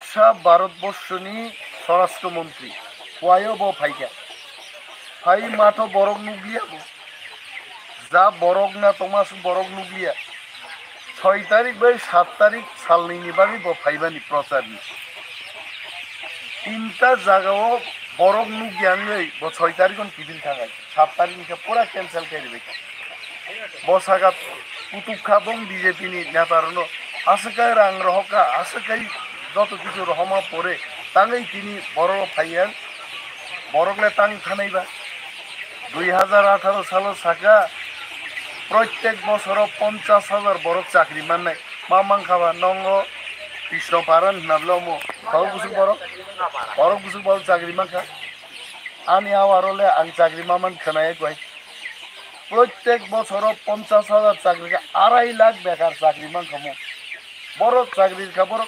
ব্যবসা ভারতবর্ষনি স্বরাষ্ট্রমন্ত্রী ওয়াইব ফাইকা ফাই মাথো বরক নুগলিয়া যা বরক না তোমাস বরক নুগলিয়া 6 তারিখ বাই 7 তারিখ সালনি বাগি ফাইবানি প্রচারনি তিনটা জায়গাও বরক নুগিয়াঙ্গই 6 তারিখ কিদিন থাকায় 7 তারিখ পুরা ক্যান্সেল করে দিবে বসাগাত কুতুব খাবং বিজেপি নি নেতারনো আসকাই রাং রহকা আসকাই যত কিছু রহমা পরে তাঙ্গই তিনি বড় ফাইয়ান বরকলে তাং থানাইবা 2018 সালের সাকা প্রত্যেক বছর 50,000 বরক চাকরি মাননাই মা মাংখাবা নঙ্গ কৃষ্ণপারান নাবলমো বরক বুসু বরক চাকরি মাখা আনি আওয়ারলে আং চাকরি মামান খানায় গয় প্রত্যেক বছর 50,000 চাকরি 2.5 লাখ বেকার চাকরি মানখামো বরক চাকরির খবর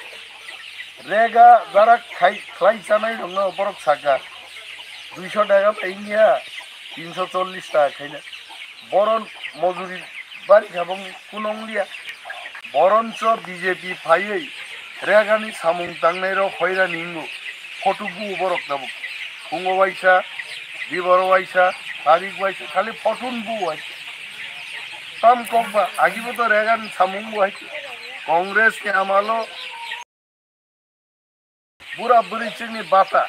রেগা যারা খাই চানাই দङ বরক সাকা 200 টাকা পাইনিয়া 340 টাকা খাইনা বরন মজুরি বাড়ি খাবং কুনংলিয়া বরঞ্চ বিজেপি ফাইयै রেগানি সামুং তাংনাইর হয়রা নিঙ্গু ফটুবু বরক নাবু কুঙ্গ বাইসা বিবর বাইসা তারিখ বাইসা খালি ফটুন বু আইছে তাম কবা আগিবো তো রেগানি সামুং বু আইছে কংগ্রেস কে আমালো বুড়া বুড়ি চিনি বাতা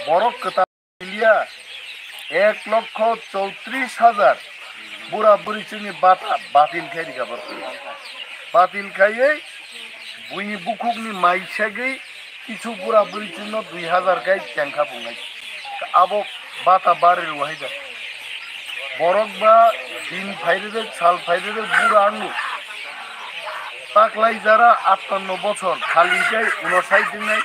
বরক কথা লিয়া 1,34,000 বুড়া বুড়ি চিনি বাতা বাতিল খাই খাবার বাতিল খাইয়ে বুইনি বুকুকনি মাইসাগৈ কিছু বুড়া বুড়ি চিহ্ন 2,000 গাই ট্যাঙ্কা বুঙাই আবো বাতা বাড়ির ওয়াহিদা বরক বা দিন ফাইরে সাল ফাইরে বুড়া আনু তাকলাই যারা 58 বছর খালি যাই 59 দিন নাই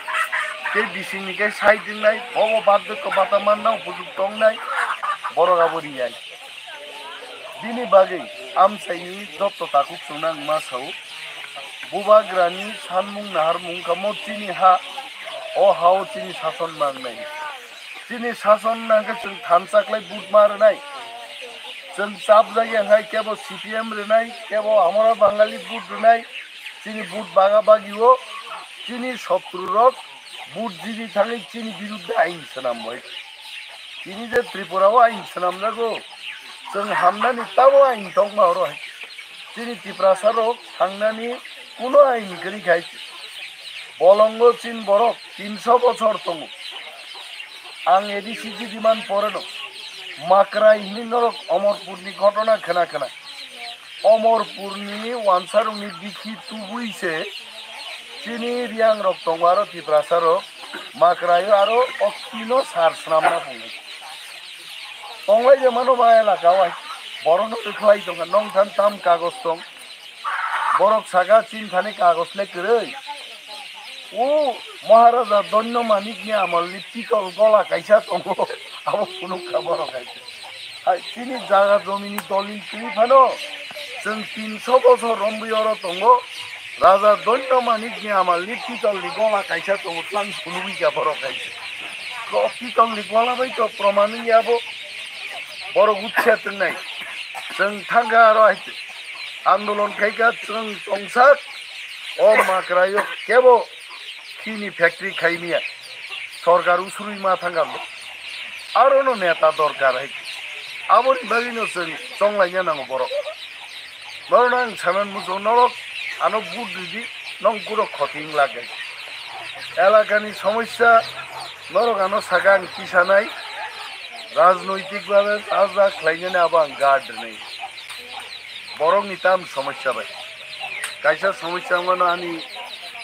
সেই বিশিনিকে 60 দিন নাই ভব বার্ধক্য বাতা মান্নাও উপযুক্ত নাই বড় গাবরি যায় দিনে বাগै আমসাইনি যত তাকুক সুনাং মাসাও বুবাগ্रानि सानमुं नाहारमुं खामो चिनि हा अ हाव चिनि शासन मांगनाय चिनि शासन नांगो जों थानसाक्लाय बुट मारनाय जों साब जायगायावहाय केवल सीपीएम रेनाय केवल हमारा बांगाली बुट रेनाय चिनि बुट बागा बागिओ चिनि शत्रुरक बुट जिनि थाङै चिनि बिरुद्ध आइन सोनामबाय चिनि जे त्रिपुराव आइन सोनामनांगौ जों हामनानै ताबो आइन दं मारो चिनि त्रिपुरासारक थांनानै কোনো আইন করি খাইছে বলঙ্গ চীন বরক 300 বছর দङ আং এডিসিজি বিমান পরেন মাকরা ইনি নরক অমরপুরনি ঘটনা খেনা খেনা অমরপুরনি ওয়ানসারুনি দিখি তুবুইছে চিনি রিয়াং রক দङ আরো ত্রিপুরাসারক মাকরায় আরো অকিনো সারসনামনা বুङो তংলাই যে মানো বা এলাকায় বরনো দেখলাই দङ নংথান তাম কাগজ দङ বরক সাগা চীন থানে কাগজ লেখরে ও মহারাজা দন্য মানিক নিয়ে আমলনি পিতল গলা কাইসা দङ আবো কোনো খবর খাইছে আর চিনি জায়গা জমিনি দলিল চিনি ফানো जों 300 বছর রম্বিয়র দङ রাজা দন্য মানিক নিয়ে আমলনি পিতলনি গলা কাইসা দङ প্লান কোনো বিকা বড় খাইছে পিতলনি গলা বাই তো প্রমাণ ইয়াবো বড় উচ্ছেদ নাই जों थांगा आरो आइছে आंदोलन खाइका जों संसार ओ माकरायो केबो खिनि फैक्ट्री खाइनिया सरकार उसुरुई मा थांगालो आरो नो नेता दरकार है आबोनि बागिनो जों संलायनो नांगौ बर बरनां सामान मुजो नरक आनो बुद्धिदि नं गुरो खतिं लागे एलाकानि समस्या नरक आनो सागान किसानाय राजनैतिकभाবে आजा खाइनो आबां गार्ड नै বরং নিতাম সমস্যা ভাই কাইসা সমস্যা মানে আনি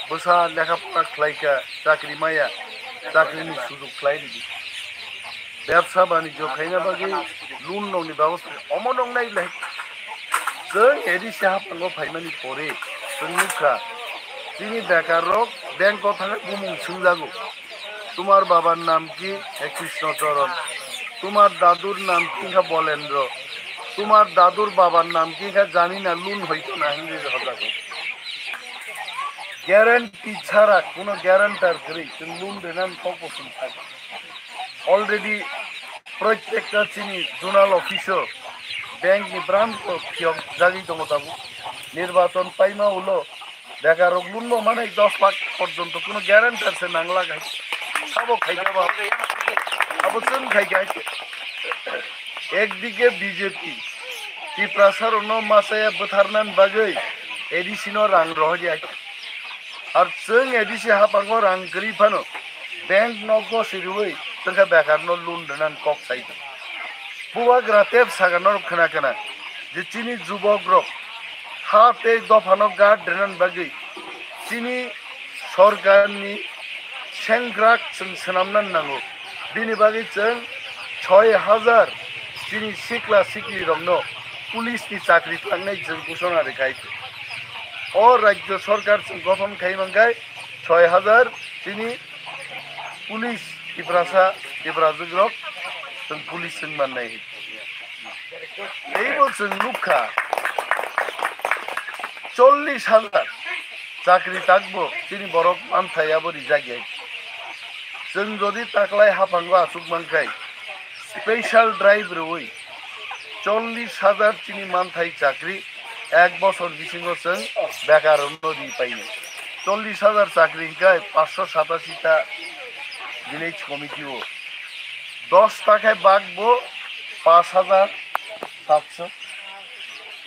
বসা লেখাপড়া খাইকা চাকরি মায়া চাকরিনি সুযোগ খাই দিবি ব্যবসা বাণিজ্য খাইনা বাকি লুন নংনি ব্যবস্থা অমনং নাইলাই जों एडिसि हापांगो फाइमानि परे जों नुखा चिनि बेकार रक बैंक थाङै बुमुं सोंजागौ তোমার বাবার নাম কি কৃষ্ণচরণ তোমার দাদুর নাম কি বলেন্দ্র তোমার দাদুর বাবার নাম কি জানি না লুন হইতো না হিন্দি হতা গ্যারান্টি ছাড়া কোনো গ্যারান্টার করে লুন দেনান কখন থাকে অলরেডি প্রত্যেকটা চিনি জোনাল অফিসও ব্যাংকনি ব্রাঞ্চ জাগি দङ তাবো নির্বাচন পাইমা হলো বেকার লুনবো মানে 10 লাখ পর্যন্ত কোনো গ্যারান্টি আছে নাংলা গাই খাবো খাইবা খাবো চুন খাই গাই একদিকে বিজেপি টিপ্রাসার অন্য মাসে बोथारनान बागै एडिसिनो रां रह और जों एडिसि हापांगो रां गरीबानो बैंक नगो सिरुई जोंहा बेकारनो लुन दोनान कक साइद बुवा ग्रातेब सागानो खोना जे चिनि जुबक रक हाते दफानो गाड दोनान बागै चिनि सरकारनि सेंग्राक जों सोनामनान नांगौ बिनि बागै जों 6000 चिनि सिक्ला सिक्लि रंनो पुलिस नि चाकरी थांनाय जों घोषणा रेखाय और राज्य सरकार जों गठन खाइमांगाय 6000 चिनि पुलिस टिप्रासा टिप्राजुग्रक जों पुलिस जों माननाय এইবো जों लुखा 40000 চাকরি থাকবো চিনি বরফ মানথাইয়া বরি জায়গায় जों যদি তাকলাই হাফাঙ্গো আসুক মানখাই স্পেশাল ড্রাইভ রই 40000 চিনি মানথাই চাকরি এক বছর বিসিঙ্গো जों বেকার নদী পাইনি 40000 চাকরি গায় 587টা ভিলেজ কমিটিও 10 টাকায় বাগবো 5700